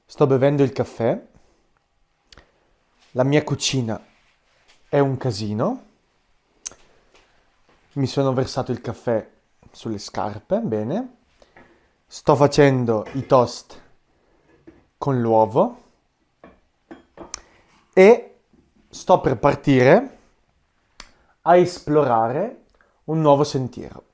Sto bevendo il caffè, la mia cucina è un casino, mi sono versato il caffè sulle scarpe, bene, sto facendo i toast con l'uovo e sto per partire a esplorare un nuovo sentiero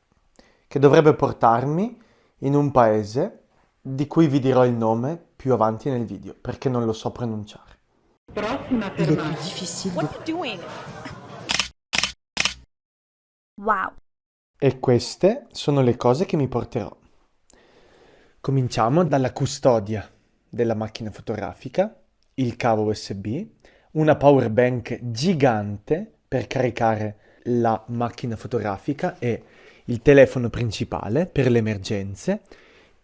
che dovrebbe portarmi in un paese di cui vi dirò il nome più avanti nel video perché non lo so pronunciare. Prossima Il est plus fermata. difficile de... What are you doing? Wow. E queste sono le cose che mi porterò. Cominciamo dalla custodia della macchina fotografica, il cavo USB, una power bank gigante per caricare la macchina fotografica e il telefono principale per le emergenze,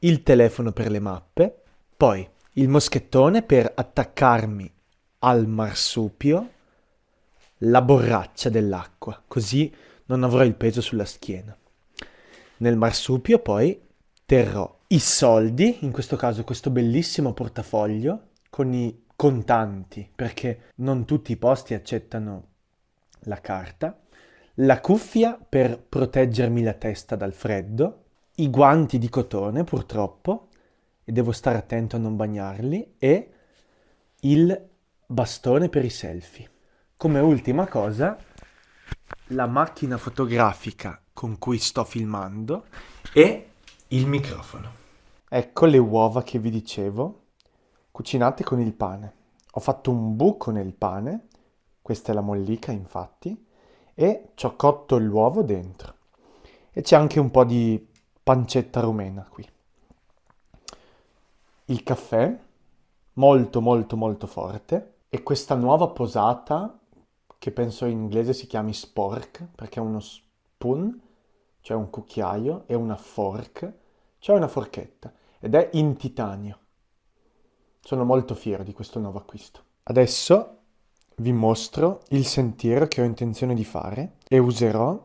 il telefono per le mappe, poi il moschettone per attaccarmi al marsupio, la borraccia dell'acqua, così non avrò il peso sulla schiena. Nel marsupio poi terrò i soldi, in questo caso questo bellissimo portafoglio con i contanti, perché non tutti i posti accettano la carta, la cuffia per proteggermi la testa dal freddo, i guanti di cotone purtroppo, e devo stare attento a non bagnarli, e il bastone per i selfie. Come ultima cosa, la macchina fotografica con cui sto filmando e il microfono. Ecco le uova che vi dicevo, cucinate con il pane. Ho fatto un buco nel pane, questa è la mollica infatti, e ci ho cotto l'uovo dentro. E c'è anche un po' di pancetta rumena qui. Il caffè, molto molto molto forte, e questa nuova posata, che penso in inglese si chiami spork, perché è uno spoon, cioè un cucchiaio, e una fork, cioè una forchetta, ed è in titanio. Sono molto fiero di questo nuovo acquisto. Adesso vi mostro il sentiero che ho intenzione di fare e userò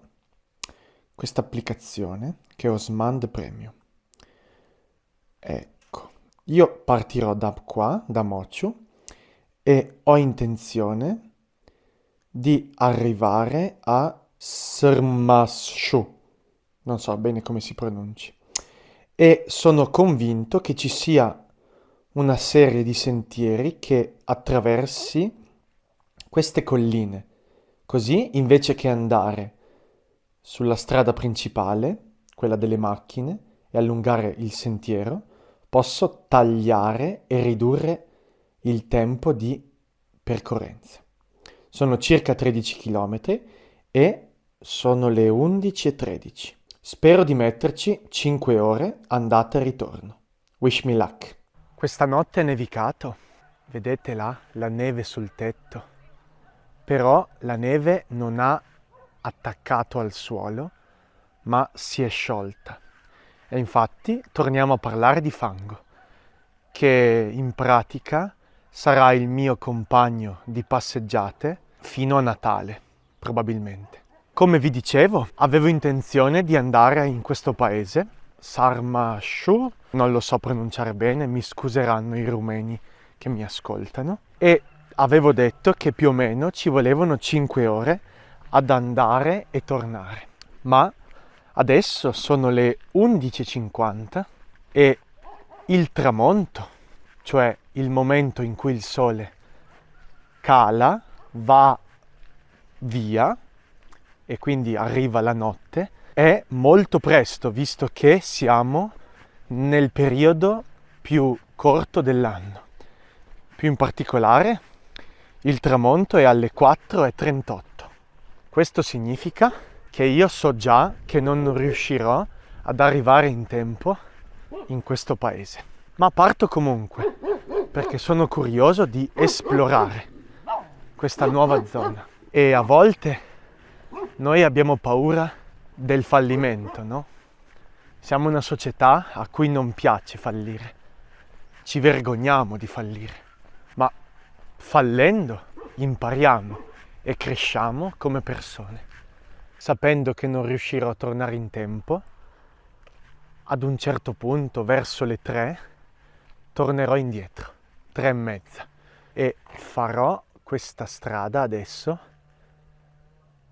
questa applicazione che è Osmand Premium. Ecco, io partirò da qua, da Mochu, e ho intenzione di arrivare a Srmashu, non so bene come si pronunci, e sono convinto che ci sia una serie di sentieri che attraversi queste colline, così invece che andare sulla strada principale, quella delle macchine, e allungare il sentiero, posso tagliare e ridurre il tempo di percorrenza. Sono circa 13 km e sono le 11:13. Spero di metterci 5 ore andata e ritorno. Wish me luck. Questa notte è nevicato. Vedete là la neve sul tetto. Però la neve non ha attaccato al suolo, ma si è sciolta. E infatti torniamo a parlare di fango, che in pratica sarà il mio compagno di passeggiate fino a Natale, probabilmente. Come vi dicevo, avevo intenzione di andare in questo paese, Sarmashu, non lo so pronunciare bene, mi scuseranno i rumeni che mi ascoltano, e avevo detto che più o meno ci volevano 5 ore ad andare e tornare. Ma adesso sono le 11:50 e il tramonto, cioè il momento in cui il sole cala, va via e quindi arriva la notte, è molto presto visto che siamo nel periodo più corto dell'anno. Più in particolare, il tramonto è alle 4:38. Questo significa che io so già che non riuscirò ad arrivare in tempo in questo paese. Ma parto comunque, perché sono curioso di esplorare questa nuova zona. E a volte noi abbiamo paura del fallimento, no? Siamo una società a cui non piace fallire. Ci vergogniamo di fallire. Ma fallendo impariamo e cresciamo come persone. Sapendo che non riuscirò a tornare in tempo, ad un certo punto, verso le 3, tornerò indietro. 3:30 e farò questa strada adesso,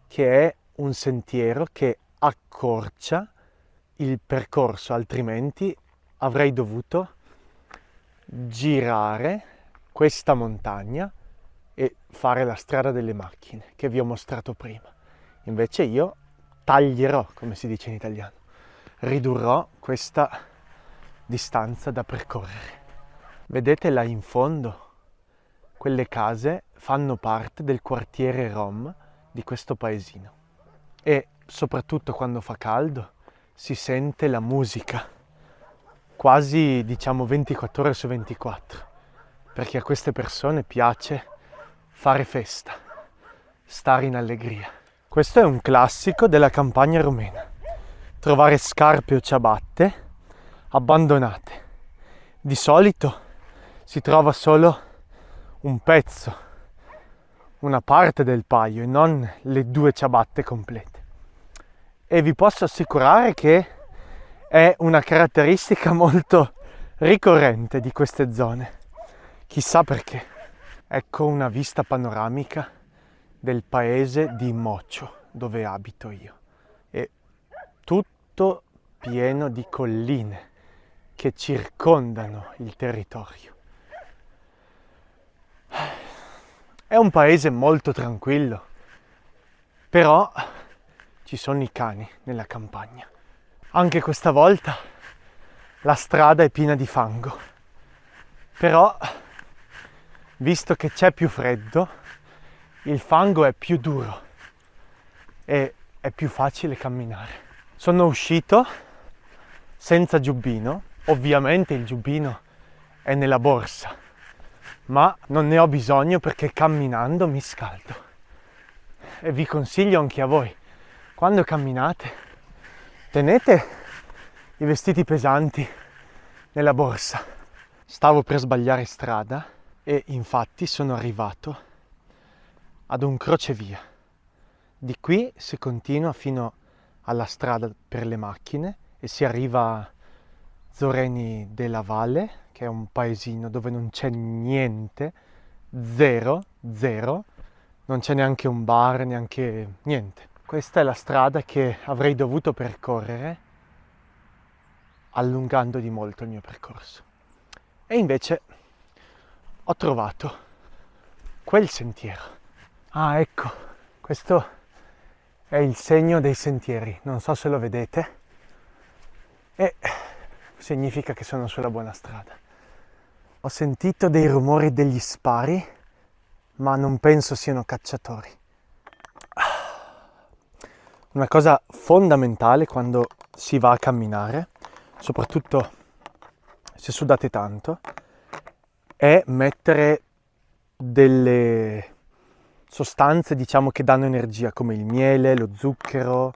che è un sentiero che accorcia il percorso, altrimenti avrei dovuto girare questa montagna e fare la strada delle macchine che vi ho mostrato prima. Invece io taglierò, come si dice in italiano, ridurrò questa distanza da percorrere. Vedete là in fondo? Quelle case fanno parte del quartiere Rom di questo paesino e soprattutto quando fa caldo si sente la musica quasi 24 ore su 24, perché a queste persone piace fare festa, stare in allegria. Questo è un classico della campagna rumena, trovare scarpe o ciabatte abbandonate. Di solito si trova solo un pezzo, una parte del paio e non le 2 ciabatte complete. E vi posso assicurare che è una caratteristica molto ricorrente di queste zone. Chissà perché. Ecco una vista panoramica del paese di Mocio, dove abito io. E tutto pieno di colline che circondano il territorio. È un paese molto tranquillo, però ci sono i cani nella campagna. Anche questa volta la strada è piena di fango, però visto che c'è più freddo, il fango è più duro e è più facile camminare. Sono uscito senza giubbino, ovviamente il giubbino è nella borsa, ma non ne ho bisogno perché camminando mi scaldo. E vi consiglio anche a voi, quando camminate, tenete i vestiti pesanti nella borsa. Stavo per sbagliare strada e infatti sono arrivato ad un crocevia. Di qui si continua fino alla strada per le macchine e si arriva a Zoreni della Valle, che è un paesino dove non c'è niente, zero, non c'è neanche un bar, neanche niente. Questa è la strada che avrei dovuto percorrere allungando di molto il mio percorso. E invece ho trovato quel sentiero. Ah, ecco, questo è il segno dei sentieri, non so se lo vedete, e significa che sono sulla buona strada. Ho sentito dei rumori degli spari, ma non penso siano cacciatori. Una cosa fondamentale quando si va a camminare, soprattutto se sudate tanto, è mettere delle sostanze, diciamo, che danno energia, come il miele, lo zucchero,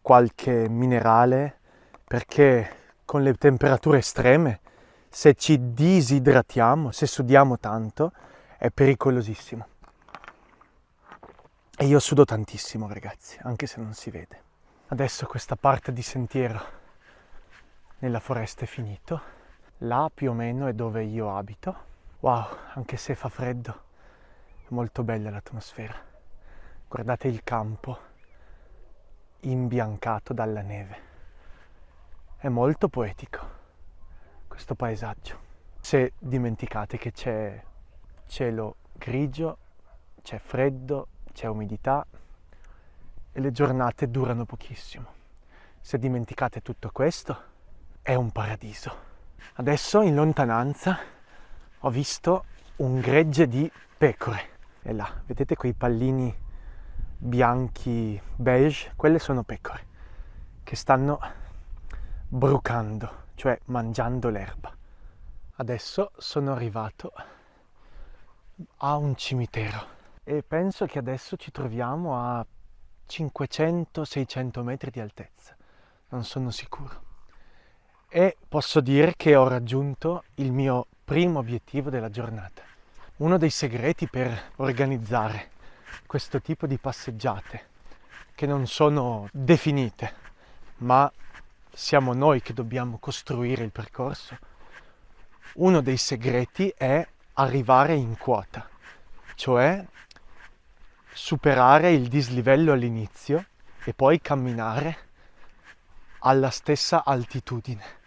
qualche minerale, perché con le temperature estreme, se ci disidratiamo, se sudiamo tanto, è pericolosissimo. E io sudo tantissimo, ragazzi, anche se non si vede. Adesso questa parte di sentiero nella foresta è finito. Là più o meno è dove io abito. Wow, anche se fa freddo, è molto bella l'atmosfera. Guardate il campo imbiancato dalla neve. È molto poetico questo paesaggio. Se dimenticate che c'è cielo grigio, c'è freddo, c'è umidità e le giornate durano pochissimo. Se dimenticate tutto questo, è un paradiso. Adesso in lontananza ho visto un gregge di pecore. E là, vedete quei pallini bianchi beige? Quelle sono pecore che stanno brucando, cioè mangiando l'erba. Adesso sono arrivato a un cimitero e penso che adesso ci troviamo a 500-600 metri di altezza, non sono sicuro. E posso dire che ho raggiunto il mio primo obiettivo della giornata. Uno dei segreti per organizzare questo tipo di passeggiate, che non sono definite, ma siamo noi che dobbiamo costruire il percorso. Uno dei segreti è arrivare in quota, cioè superare il dislivello all'inizio e poi camminare alla stessa altitudine.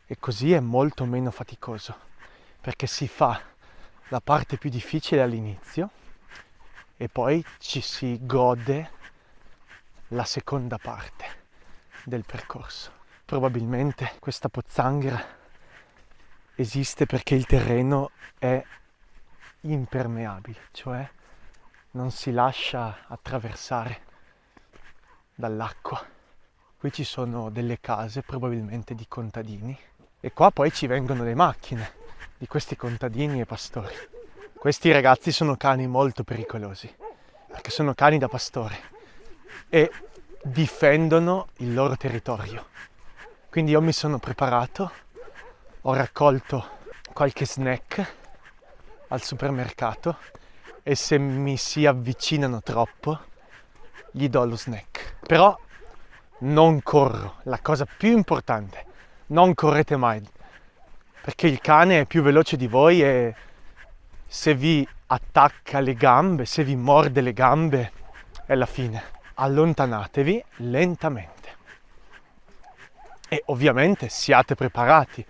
E così è molto meno faticoso, perché si fa la parte più difficile all'inizio e poi ci si gode la seconda parte del percorso. Probabilmente questa pozzanghera esiste perché il terreno è impermeabile, cioè non si lascia attraversare dall'acqua. Qui ci sono delle case, probabilmente di contadini, e qua poi ci vengono le macchine di questi contadini e pastori. Questi ragazzi sono cani molto pericolosi, perché sono cani da pastore e difendono il loro territorio. Quindi io mi sono preparato, ho raccolto qualche snack al supermercato e se mi si avvicinano troppo gli do lo snack. Però non corro, la cosa più importante, non correte mai, perché il cane è più veloce di voi e se vi attacca le gambe, se vi morde le gambe, è la fine. Allontanatevi lentamente. E ovviamente siate preparati.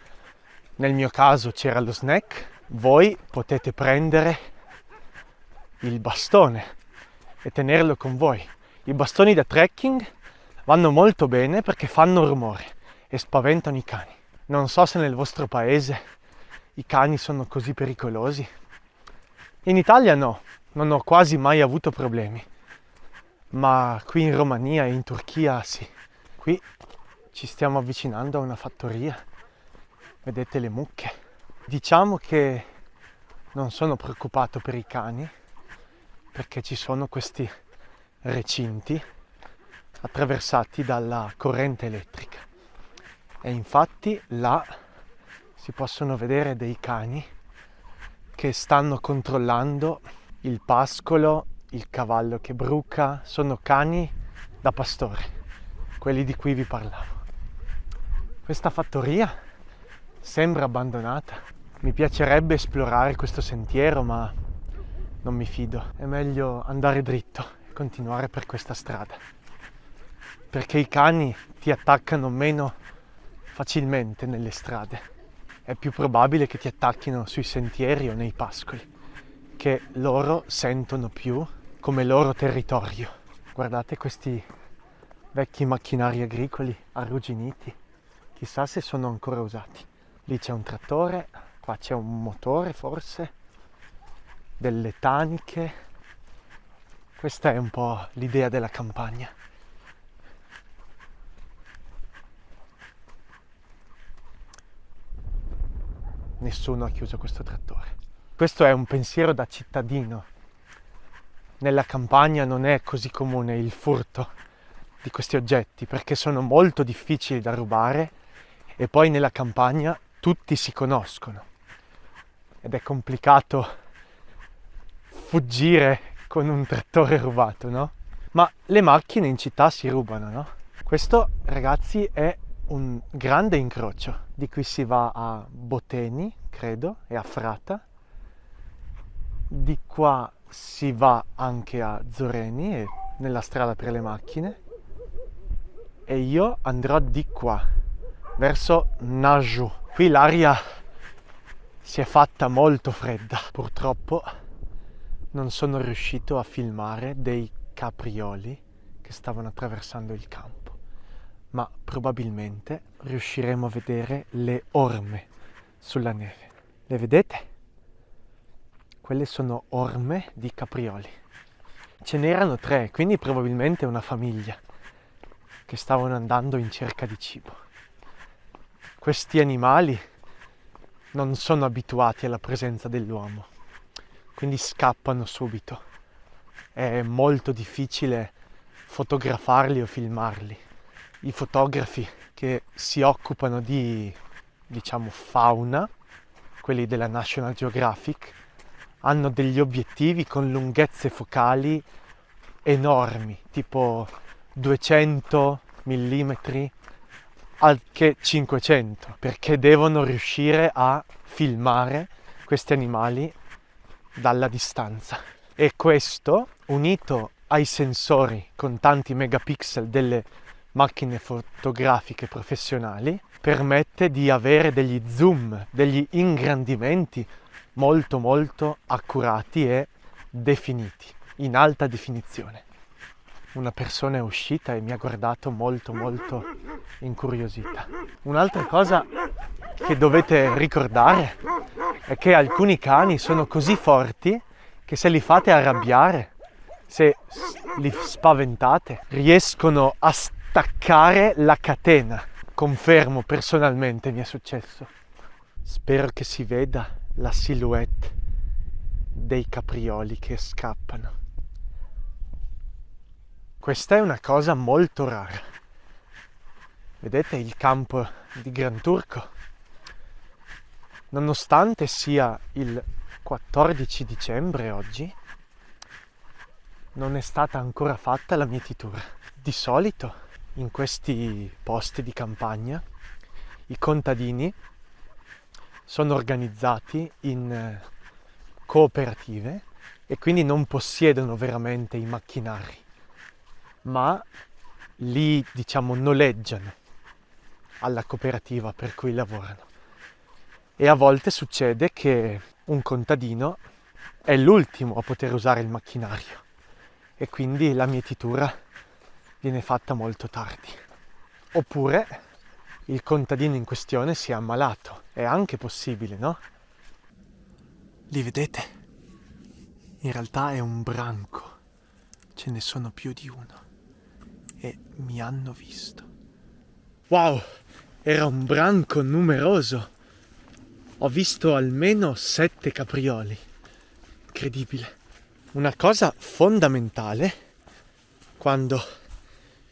Nel mio caso c'era lo snack, voi potete prendere il bastone e tenerlo con voi. I bastoni da trekking vanno molto bene perché fanno rumore e spaventano i cani. Non so se nel vostro paese i cani sono così pericolosi. In Italia no, non ho quasi mai avuto problemi. Ma qui in Romania e in Turchia sì. Qui ci stiamo avvicinando a una fattoria. Vedete le mucche? Diciamo che non sono preoccupato per i cani perché ci sono questi recinti attraversati dalla corrente elettrica e infatti là si possono vedere dei cani che stanno controllando il pascolo, il cavallo che bruca, sono cani da pastore, quelli di cui vi parlavo. Questa fattoria sembra abbandonata. Mi piacerebbe esplorare questo sentiero, ma non mi fido. È meglio andare dritto e continuare per questa strada. Perché i cani ti attaccano meno facilmente nelle strade. È più probabile che ti attacchino sui sentieri o nei pascoli, che loro sentono più come loro territorio. Guardate questi vecchi macchinari agricoli arrugginiti. Chissà se sono ancora usati. Lì c'è un trattore, qua c'è un motore forse, delle taniche. Questa è un po' l'idea della campagna. Nessuno ha chiuso questo trattore. Questo è un pensiero da cittadino. Nella campagna non è così comune il furto di questi oggetti perché sono molto difficili da rubare e poi nella campagna tutti si conoscono ed è complicato fuggire con un trattore rubato, no? Ma le macchine in città si rubano, no? Questo, ragazzi, è un grande incrocio. Di qui si va a Boteni, credo, e a Frata. Di qua si va anche a Zoreni, nella strada per le macchine. E io andrò di qua, verso Naju. Qui l'aria si è fatta molto fredda. Purtroppo non sono riuscito a filmare dei caprioli che stavano attraversando il campo. Ma probabilmente riusciremo a vedere le orme sulla neve. Le vedete? Quelle sono orme di caprioli. Ce n'erano 3, quindi probabilmente una famiglia che stavano andando in cerca di cibo. Questi animali non sono abituati alla presenza dell'uomo, quindi scappano subito. È molto difficile fotografarli o filmarli. I fotografi che si occupano di, fauna, quelli della National Geographic, hanno degli obiettivi con lunghezze focali enormi, tipo 200 mm anche 500, perché devono riuscire a filmare questi animali dalla distanza. E questo, unito ai sensori con tanti megapixel delle macchine fotografiche professionali, permette di avere degli zoom, degli ingrandimenti molto molto accurati e definiti, in alta definizione. Una persona è uscita e mi ha guardato molto molto incuriosita. Un'altra cosa che dovete ricordare è che alcuni cani sono così forti che se li fate arrabbiare, se li spaventate, riescono a staccare la catena. Confermo, personalmente mi è successo. Spero che si veda la silhouette dei caprioli che scappano. Questa è una cosa molto rara. Vedete il campo di Gran Turco? Nonostante sia il 14 dicembre oggi, non è stata ancora fatta la mietitura. Di solito in questi posti di campagna i contadini sono organizzati in cooperative e quindi non possiedono veramente i macchinari, ma li, noleggiano alla cooperativa per cui lavorano. E a volte succede che un contadino è l'ultimo a poter usare il macchinario e quindi la mietitura viene fatta molto tardi. Oppure il contadino in questione si è ammalato. È anche possibile, no? Li vedete? In realtà è un branco. Ce ne sono più di uno. E mi hanno visto. Wow! Era un branco numeroso. Ho visto almeno 7 caprioli. Incredibile. Una cosa fondamentale quando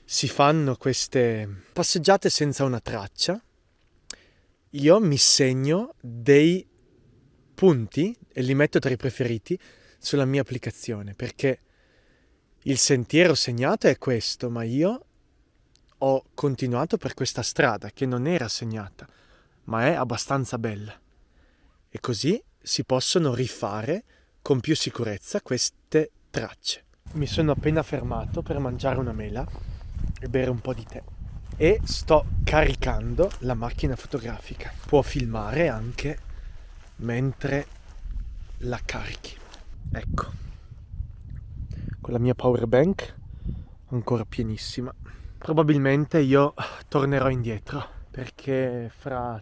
si fanno queste passeggiate senza una traccia, io mi segno dei punti e li metto tra i preferiti sulla mia applicazione, perché il sentiero segnato è questo, ma io ho continuato per questa strada che non era segnata, ma è abbastanza bella. E così si possono rifare con più sicurezza queste tracce. Mi sono appena fermato per mangiare una mela e bere un po' di tè e sto caricando la macchina fotografica. Può filmare anche mentre la carichi. Ecco, con la mia power bank ancora pienissima. Probabilmente io tornerò indietro perché fra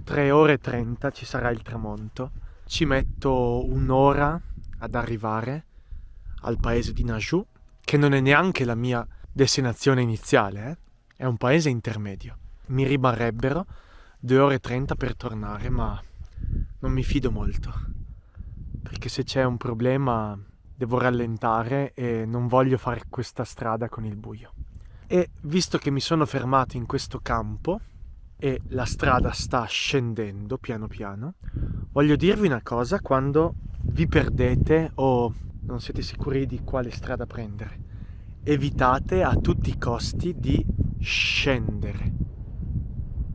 3 ore e 30 ci sarà il tramonto. Ci metto un'ora ad arrivare al paese di Naju, che non è neanche la mia destinazione iniziale, È un paese intermedio. Mi rimarrebbero 2 ore e 30 per tornare, ma non mi fido molto, perché se c'è un problema devo rallentare e non voglio fare questa strada con il buio. E visto che mi sono fermato in questo campo e la strada sta scendendo piano piano, voglio dirvi una cosa: quando vi perdete o non siete sicuri di quale strada prendere, evitate a tutti i costi di scendere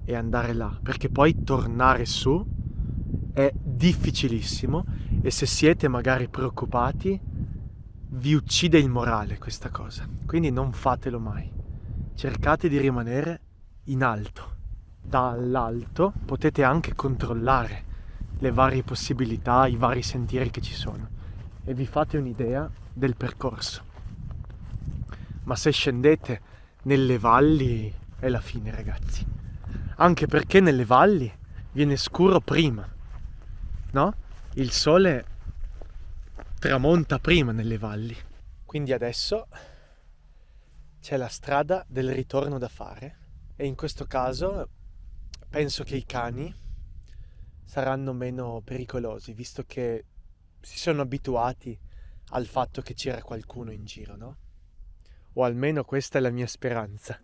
e andare là, perché poi tornare su è difficilissimo e se siete magari preoccupati vi uccide il morale questa cosa. Quindi non fatelo mai. Cercate di rimanere in alto. Dall'alto potete anche controllare le varie possibilità, i vari sentieri che ci sono e vi fate un'idea del percorso. Ma se scendete nelle valli è la fine, ragazzi. Anche perché nelle valli viene scuro prima, no? Il sole tramonta prima nelle valli. Quindi adesso c'è la strada del ritorno da fare e in questo caso penso che i cani saranno meno pericolosi, visto che si sono abituati al fatto che c'era qualcuno in giro, no? O almeno questa è la mia speranza,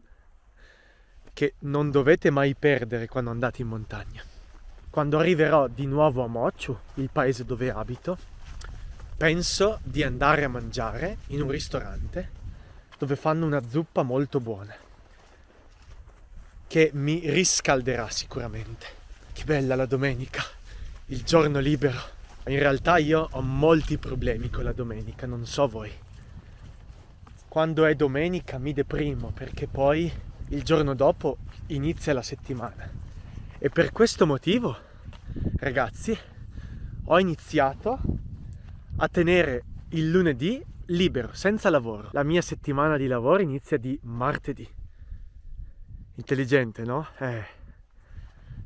che non dovete mai perdere quando andate in montagna. Quando arriverò di nuovo a Mochu, il paese dove abito, penso di andare a mangiare in un ristorante dove fanno una zuppa molto buona, che mi riscalderà sicuramente. Che bella la domenica, il giorno libero. In realtà io ho molti problemi con la domenica, non so voi. Quando è domenica mi deprimo perché poi il giorno dopo inizia la settimana. E per questo motivo, ragazzi, ho iniziato a tenere il lunedì libero, senza lavoro. La mia settimana di lavoro inizia di martedì. Intelligente, no?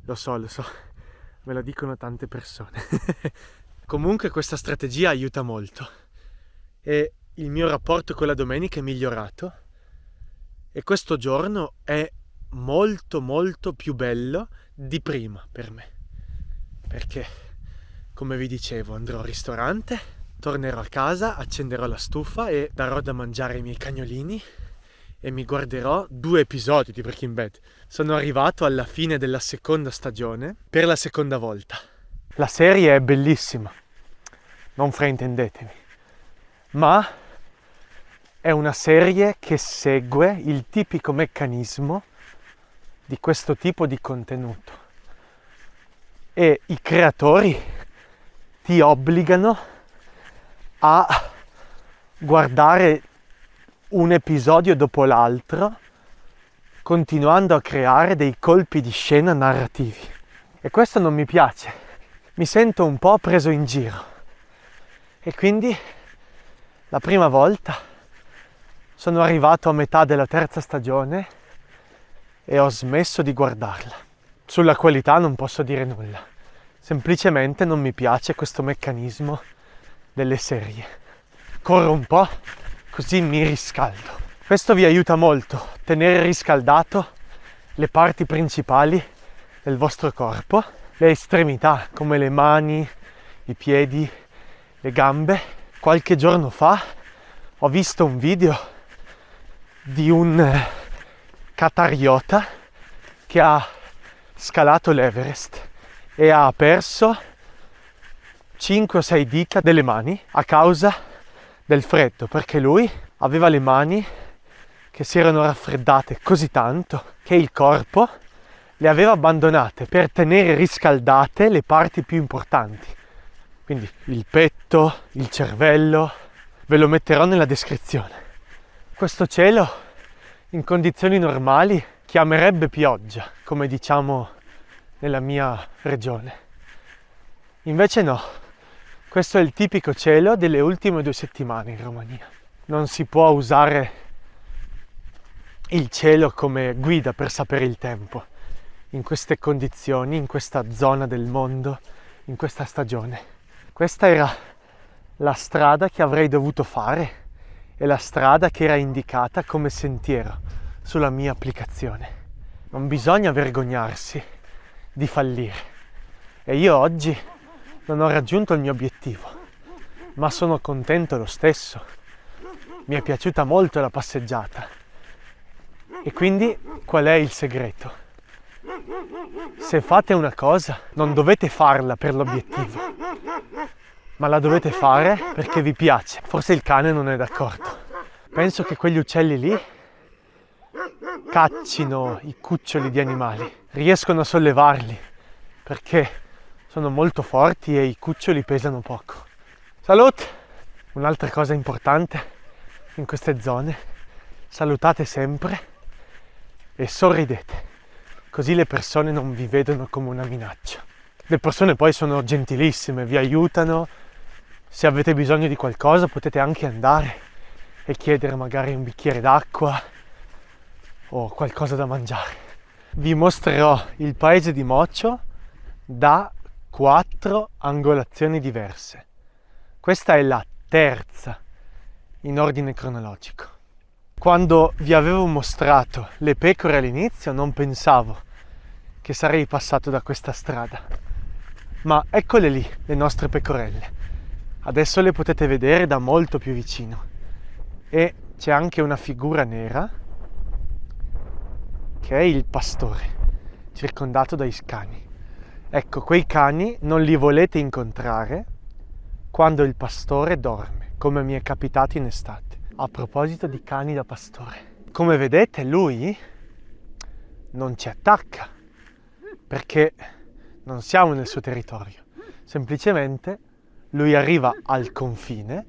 Lo so, me lo dicono tante persone. Comunque questa strategia aiuta molto e il mio rapporto con la domenica è migliorato e questo giorno è molto molto più bello di prima per me, perché come vi dicevo andrò al ristorante, tornerò a casa, accenderò la stufa e darò da mangiare ai miei cagnolini e mi guarderò 2 episodi di Breaking Bad. Sono arrivato alla fine della seconda stagione per la seconda volta. La serie è bellissima, non fraintendetemi, ma è una serie che segue il tipico meccanismo di questo tipo di contenuto e i creatori ti obbligano a guardare un episodio dopo l'altro, continuando a creare dei colpi di scena narrativi. E questo non mi piace. Mi sento un po' preso in giro. E quindi la prima volta sono arrivato a metà della terza stagione e ho smesso di guardarla. Sulla qualità non posso dire nulla. Semplicemente non mi piace questo meccanismo delle serie. Corro un po', così mi riscaldo. Questo vi aiuta molto, tenere riscaldato le parti principali del vostro corpo, le estremità come le mani, i piedi, le gambe. Qualche giorno fa ho visto un video di un qatariota che ha scalato l'Everest e ha perso 5 o 6 dita delle mani a causa del freddo, perché lui aveva le mani che si erano raffreddate così tanto che il corpo le aveva abbandonate per tenere riscaldate le parti più importanti. Quindi il petto, il cervello, ve lo metterò nella descrizione. Questo cielo in condizioni normali chiamerebbe pioggia, come diciamo nella mia regione. Invece no, questo è il tipico cielo delle ultime 2 settimane in Romania. Non si può usare il cielo come guida per sapere il tempo in queste condizioni, in questa zona del mondo, in questa stagione. Questa era la strada che avrei dovuto fare e la strada che era indicata come sentiero sulla mia applicazione. Non bisogna vergognarsi di fallire e io oggi non ho raggiunto il mio obiettivo, ma sono contento lo stesso. Mi è piaciuta molto la passeggiata. E quindi qual è il segreto? Se fate una cosa, non dovete farla per l'obiettivo, ma la dovete fare perché vi piace. Forse il cane non è d'accordo. Penso che quegli uccelli lì caccino i cuccioli di animali, riescono a sollevarli perché sono molto forti e i cuccioli pesano poco. Salute! Un'altra cosa importante in queste zone, salutate sempre e sorridete, così le persone non vi vedono come una minaccia. Le persone poi sono gentilissime, vi aiutano, se avete bisogno di qualcosa potete anche andare e chiedere magari un bicchiere d'acqua o qualcosa da mangiare. Vi mostrerò il paese di Mocio da 4 angolazioni diverse. Questa è la terza in ordine cronologico. Quando vi avevo mostrato le pecore all'inizio non pensavo che sarei passato da questa strada, ma eccole lì le nostre pecorelle. Adesso le potete vedere da molto più vicino e c'è anche una figura nera che è il pastore, circondato dai cani. Ecco, quei cani non li volete incontrare quando il pastore dorme, come mi è capitato in estate. A proposito di cani da pastore, come vedete lui non ci attacca perché non siamo nel suo territorio, semplicemente lui arriva al confine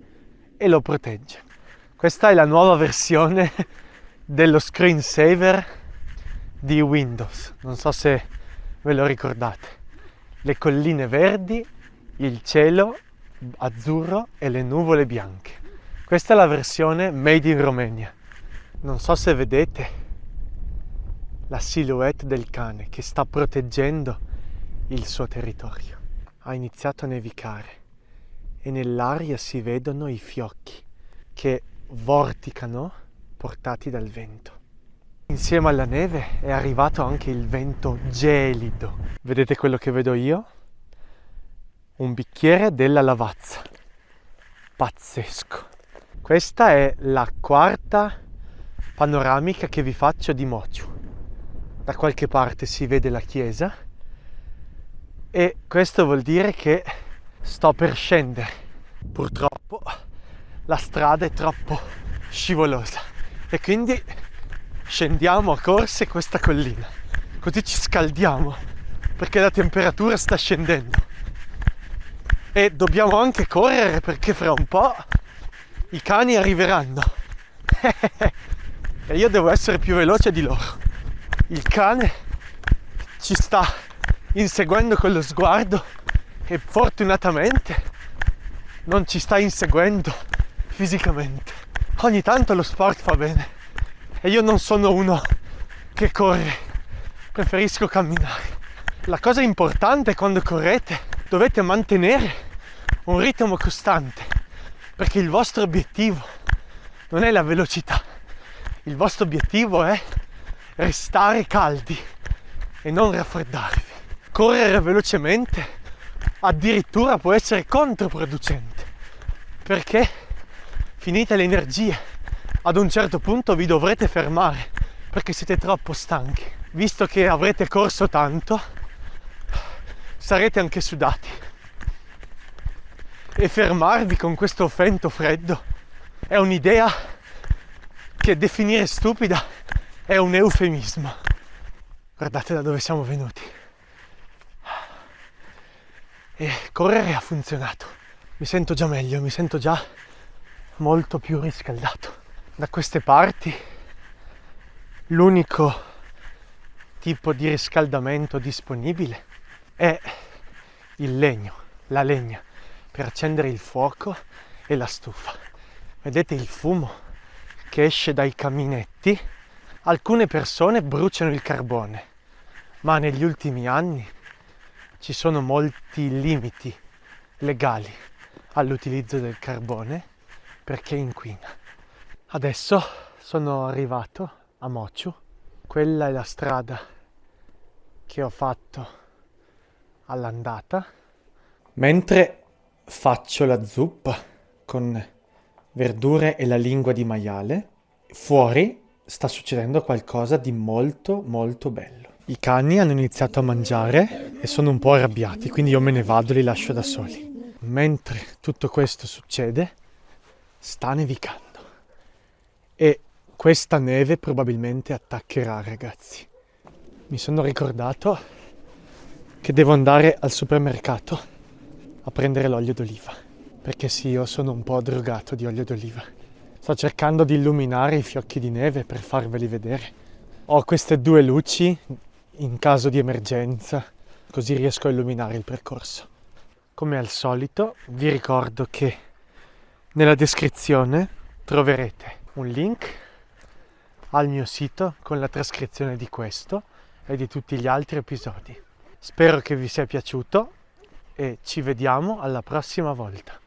e lo protegge. Questa è la nuova versione dello screensaver di Windows. Non so se ve lo ricordate. Le colline verdi, il cielo azzurro e le nuvole bianche. Questa è la versione Made in Romania. Non so se vedete la silhouette del cane che sta proteggendo il suo territorio. Ha iniziato a nevicare e nell'aria si vedono i fiocchi che vorticano portati dal vento. Insieme alla neve è arrivato anche il vento gelido. Vedete quello che vedo io? Un bicchiere della lavazza. Pazzesco. Questa è la quarta panoramica che vi faccio di Mociu. Da qualche parte si vede la chiesa e questo vuol dire che sto per scendere. Purtroppo la strada è troppo scivolosa e quindi scendiamo a corse questa collina, così ci scaldiamo perché la temperatura sta scendendo e dobbiamo anche correre perché fra un po' i cani arriveranno e io devo essere più veloce di loro. Il cane ci sta inseguendo con lo sguardo e fortunatamente non ci sta inseguendo fisicamente. Ogni tanto lo sport fa bene e io non sono uno che corre, preferisco camminare. La cosa importante quando correte, dovete mantenere un ritmo costante, perché il vostro obiettivo non è la velocità, il vostro obiettivo è restare caldi e non raffreddarvi. Correre velocemente addirittura può essere controproducente, perché finite le energie, ad un certo punto vi dovrete fermare perché siete troppo stanchi. Visto che avrete corso tanto, sarete anche sudati. E fermarvi con questo vento freddo è un'idea che definire stupida è un eufemismo. Guardate da dove siamo venuti. E correre ha funzionato. Mi sento già meglio, mi sento già molto più riscaldato. Da queste parti l'unico tipo di riscaldamento disponibile è il legno, la legna per accendere il fuoco e la stufa. Vedete il fumo che esce dai caminetti? Alcune persone bruciano il carbone, ma negli ultimi anni ci sono molti limiti legali all'utilizzo del carbone perché inquina. Adesso sono arrivato a Mociu. Quella è la strada che ho fatto all'andata. Mentre faccio la zuppa con verdure e la lingua di maiale, fuori sta succedendo qualcosa di molto molto bello. I cani hanno iniziato a mangiare e sono un po' arrabbiati, quindi io me ne vado e li lascio da soli. Mentre tutto questo succede, sta nevicando. E questa neve probabilmente attaccherà, ragazzi. Mi sono ricordato che devo andare al supermercato a prendere l'olio d'oliva. Perché sì, io sono un po' drogato di olio d'oliva. Sto cercando di illuminare i fiocchi di neve per farveli vedere. Ho queste due luci in caso di emergenza, così riesco a illuminare il percorso. Come al solito, vi ricordo che nella descrizione troverete un link al mio sito con la trascrizione di questo e di tutti gli altri episodi. Spero che vi sia piaciuto e ci vediamo alla prossima volta.